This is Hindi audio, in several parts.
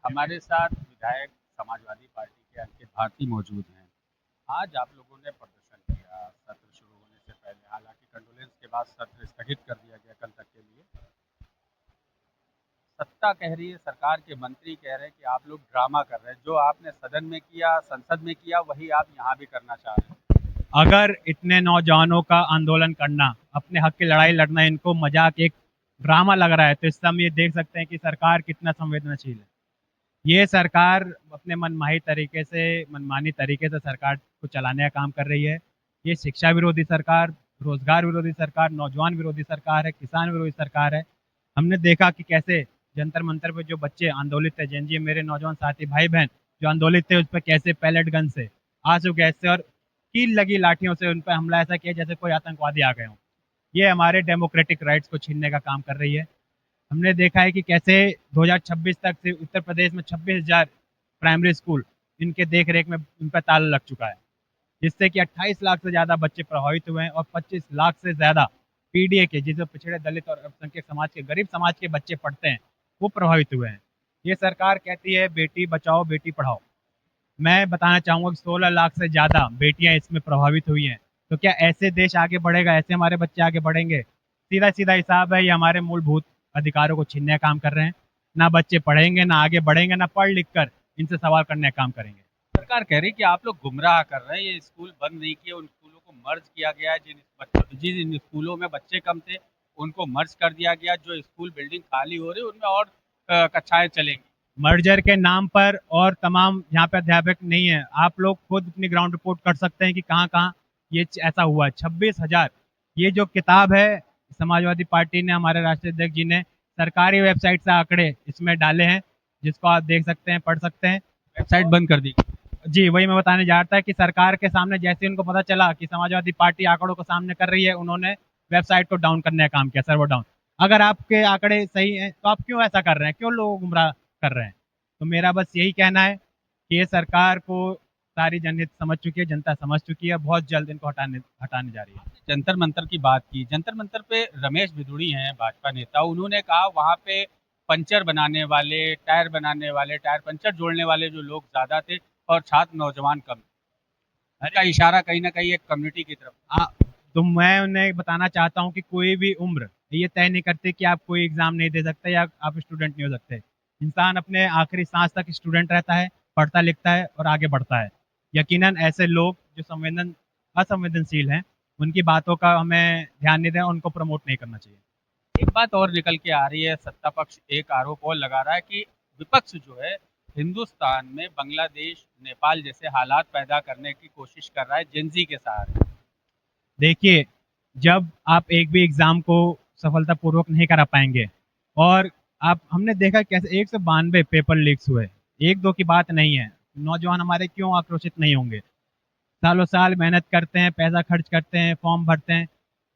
हमारे साथ विधायक समाजवादी पार्टी के अंकित भारती मौजूद हैं। आज आप लोगों ने प्रदर्शन किया सत्र शुरू होने से पहले, हालांकि कंडोलेंस के बाद सत्र स्थगित कर दिया गया कल तक के लिए। सत्ता कह रही है, सरकार के मंत्री कह रहे हैं कि आप लोग ड्रामा कर रहे हैं। जो आपने सदन में किया, संसद में किया, वही आप यहाँ भी करना चाह रहे हैं। अगर इतने नौजवानों का आंदोलन करना, अपने हक की लड़ाई लड़ना इनको मजाक, एक ड्रामा लग रहा है, तो इससे हम ये देख सकते हैं कि सरकार कितना संवेदनशील है। ये सरकार अपने मनमानी तरीके से सरकार को चलाने का काम कर रही है। ये शिक्षा विरोधी सरकार, रोजगार विरोधी सरकार, नौजवान विरोधी सरकार है, किसान विरोधी सरकार है। हमने देखा कि कैसे जंतर मंतर पे जो बच्चे आंदोलित थे, जनजीय मेरे नौजवान साथी भाई बहन जो आंदोलित थे, उस पर कैसे पैलेट गन से, आंसू गैस से और कील लगी लाठियों से उन पर हमला ऐसा किया जैसे कोई आतंकवादी आ गए हों। ये हमारे डेमोक्रेटिक राइट्स को छीनने का काम कर रही है। हमने देखा है कि कैसे 2026 तक से उत्तर प्रदेश में 26,000 प्राइमरी स्कूल इनके देख रेख में इन पर ताला लग चुका है, जिससे कि 28 लाख से ज़्यादा बच्चे प्रभावित हुए हैं और 25 लाख से ज़्यादा पीडीए के, जिसमें पिछड़े दलित और अल्पसंख्यक समाज के, गरीब समाज के बच्चे पढ़ते हैं, वो प्रभावित हुए हैं। ये सरकार कहती है बेटी बचाओ बेटी पढ़ाओ। मैं बताना चाहूँगा कि 16 लाख से ज़्यादा बेटियां इसमें प्रभावित हुई हैं। तो क्या ऐसे देश आगे बढ़ेगा? ऐसे हमारे बच्चे आगे बढ़ेंगे? सीधा सीधा हिसाब है, ये हमारे मूलभूत अधिकारों को छीनने का काम कर रहे हैं। ना बच्चे पढ़ेंगे, ना आगे बढ़ेंगे, ना पढ़ लिख कर इनसे सवाल करने का काम करेंगे। सरकार कह रही है कि आप लोग गुमराह कर रहे हैं, ये स्कूल बंद नहीं किए, उन स्कूलों को मर्ज किया गया है। जिन स्कूलों में बच्चे कम थे उनको मर्ज कर दिया गया। जो स्कूल बिल्डिंग खाली हो रही है उनमें और कक्षाएं चलेंगी। मर्जर के नाम पर और तमाम यहाँ पे अध्यापक नहीं है। आप लोग खुद अपनी ग्राउंड रिपोर्ट कर सकते हैं कि कहाँ कहाँ ये ऐसा हुआ है। 26,000 ये जो किताब है, समाजवादी पार्टी ने, हमारे राष्ट्रीय अध्यक्ष जी ने सरकारी वेबसाइट से आंकड़े इसमें डाले हैं, जिसको आप देख सकते हैं, पढ़ सकते हैं। वेबसाइट बंद कर दी। जी, वही मैं बताने जा रहा था कि सरकार के सामने जैसे उनको पता चला कि समाजवादी पार्टी आंकड़ों को सामने कर रही है, उन्होंने वेबसाइट को डाउन करने का काम किया, सर्वर डाउन। अगर आपके आंकड़े सही हैं तो आप क्यों ऐसा कर रहे हैं? क्यों लोगों को गुमराह कर रहे हैं? तो मेरा बस यही कहना है कि ये सरकार को सारी जनहित समझ चुकी है, जनता समझ चुकी है, बहुत जल्द इनको हटाने हटाने जा रही है। जंतर मंतर की बात की, जंतर मंतर पे रमेश भिदुड़ी हैं भाजपा नेता, उन्होंने कहा वहाँ पे पंचर बनाने वाले, टायर बनाने वाले, टायर पंचर जोड़ने वाले जो लोग ज्यादा थे और छात्र नौजवान कम थे। का इशारा कहीं ना कहीं एक कम्युनिटी की तरफ। तो मैं उन्हें बताना चाहता हूँ कि कोई भी उम्र ये तय नहीं करती कि आप कोई एग्जाम नहीं दे सकते या आप स्टूडेंट नहीं हो सकते। इंसान अपने आखिरी सांस तक स्टूडेंट रहता है, पढ़ता लिखता है और आगे बढ़ता है। यकीनन ऐसे लोग जो असंवेदनशील हैं, उनकी बातों का हमें ध्यान नहीं देना, उनको प्रमोट नहीं करना चाहिए। एक बात और निकल के आ रही है, सत्ता पक्ष एक आरोप और लगा रहा है कि विपक्ष जो है हिंदुस्तान में बांग्लादेश, नेपाल जैसे हालात पैदा करने की कोशिश कर रहा है जेंजी के सहारे। देखिए, जब आप एक भी एग्जाम को सफलतापूर्वक नहीं करा पाएंगे, और आप, हमने देखा कैसे 192 पेपर लीक्स हुए, एक दो की बात नहीं है। नौजवान हमारे क्यों आक्रोशित नहीं होंगे? सालों साल मेहनत करते हैं, पैसा खर्च करते हैं, फॉर्म भरते हैं,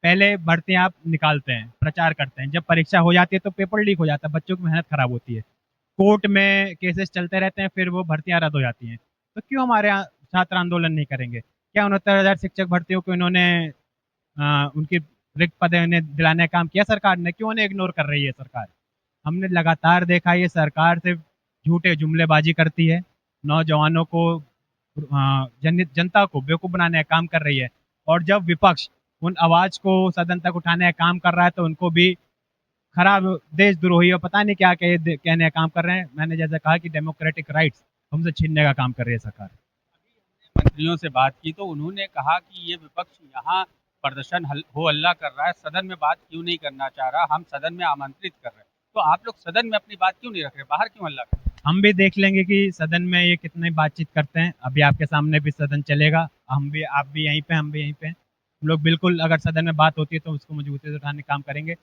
पहले भर्ती आप निकालते हैं, प्रचार करते हैं, जब परीक्षा हो जाती है तो पेपर लीक हो जाता है, बच्चों की मेहनत खराब होती है, कोर्ट में केसेस चलते रहते हैं, फिर वो भर्तियां रद्द हो जाती हैं। तो क्यों हमारे यहाँ छात्र आंदोलन नहीं करेंगे? क्या 69,000 शिक्षक भर्तियों को इन्होंने उनकी रिक्त पदें उन्हें दिलाने का काम किया सरकार ने? क्यों उन्हें इग्नोर कर रही है सरकार? हमने लगातार देखा ये सरकार सिर्फ झूठे जुमलेबाजी करती है, नौजवानों को, जनता को बेवकूफ़ बनाने का काम कर रही है। और जब विपक्ष उन आवाज़ को सदन तक उठाने का काम कर रहा है तो उनको भी खराब, देशद्रोही और पता नहीं क्या कहने का काम कर रहे हैं। मैंने जैसा कहा कि डेमोक्रेटिक राइट्स हमसे छीनने का काम कर रही है सरकार। मंत्रियों से बात की तो उन्होंने कहा कि ये विपक्ष यहाँ प्रदर्शन हो हल्ला कर रहा है, सदन में बात क्यों नहीं करना चाह रहा, हम सदन में आमंत्रित कर रहे हैं, तो आप लोग सदन में अपनी बात क्यों नहीं रख रहे, बाहर क्यों हल्ला कर रहे हैं? हम भी देख लेंगे कि सदन में ये कितने बातचीत करते हैं। अभी आपके सामने भी सदन चलेगा, हम भी, आप भी यहीं पे, हम भी यहीं पे। हम लोग बिल्कुल, अगर सदन में बात होती है तो उसको मजबूती से उठाने का काम करेंगे।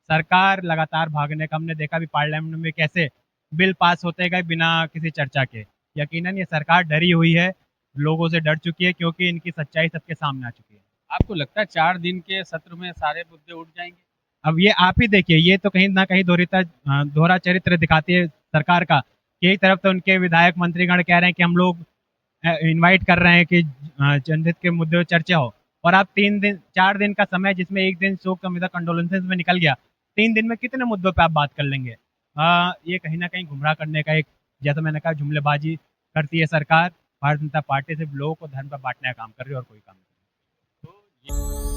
सरकार लगातार भागने का हमने देखा भी, पार्लियामेंट में कैसे बिल पास होते गए बिना किसी चर्चा के। यकीनन ये सरकार डरी हुई है, लोगों से डर चुकी है, क्योंकि इनकी सच्चाई सबके सामने आ चुकी है। आपको लगता है 4 दिन के सत्र में सारे मुद्दे उठ जाएंगे? अब ये आप ही देखिए, ये तो कहीं ना कहीं दोहरा चरित्र दिखाती है सरकार का। कि एक तरफ तो उनके विधायक मंत्रीगण कह रहे हैं कि हम लोग इनवाइट कर रहे हैं कि जनहित के मुद्दे पर चर्चा हो, और आप 4 दिन का समय, जिसमें एक दिन शोक संविदा कंडोलेंसेज में निकल गया, 3 दिन में कितने मुद्दों पे आप बात कर लेंगे? ये कहीं ना कहीं गुमराह करने का एक जैसा मैंने कहा, जुमलेबाजी करती है सरकार। भारतीय जनता पार्टी सिर्फ लोगों को धर्म पर बांटने का काम कर रही है और कोई काम नहीं। तो ये